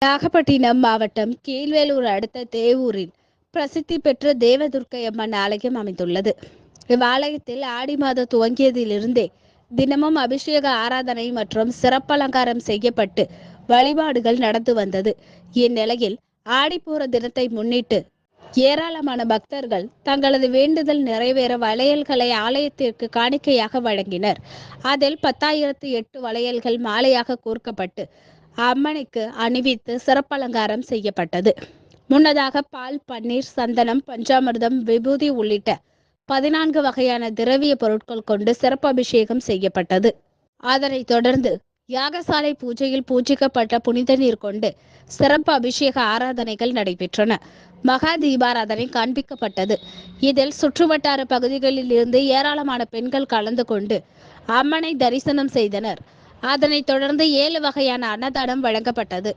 நாகப்பட்டினம் மாவட்டம் கீழ்வேலூர் அடுத்த தேவூரில் பிரசித்தி பெற்ற தேவதுர்க்கை அம்மன் ஆலயம் அமைந்துள்ளது. இவ்வாலயத்தில் ஆடி மாதம் துவங்கியதிலிருந்தே தினமும் அபிஷேக ஆராதனை மற்றும் சிறப்பலங்காரம் செய்யப்பட்டு வழிபாடுகள் நடந்து வந்தது. இந்நிலையில் ஆடிப்பூர தினத்தை முன்னிட்டு ஏராளமான பக்தர்கள் தங்களது வேண்டுதல் நிறைவேற வளையல்களை ஆலயத்திற்கு காணிக்கையாக வழங்கினர். அதில் 10,008 வளையல்கள் மாலையாக கோர்க்கப்பட்டு அம்மனுக்கு அணிவித்து சிறப்பலங்காரம் செய்யப்பட்டது. முன்னதாக பால், பன்னீர், சந்தனம், பஞ்சாமிர்தம், விபூதி உள்ளிட்ட 14 வகையான திரவிய பொருட்கள் கொண்டு சிறப்பு அபிஷேகம் செய்யப்பட்டது. அதனைத் தொடர்ந்து யாகசாலை பூஜையில் பூஜிக்கப்பட்ட புனித நீர் கொண்டு சிறப்பு அபிஷேக ஆராதனைகள் நடைபெற்றன. மகா தீபாராதனை காண்பிக்கப்பட்டது. இதில் சுற்றுவட்டார பகுதிகளில் இருந்து ஏராளமான பெண்கள் கலந்து கொண்டு அம்மனை தரிசனம் செய்தனர். அதனைத் தொடர்ந்து 7 வகையான அன்னதானம் வழங்கப்பட்டது.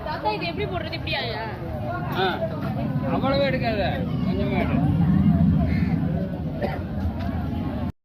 தாத்தா இது எப்படி போடுறது? இப்படியா? அவ்வளவு எடுக்காத, கொஞ்சமா எடு.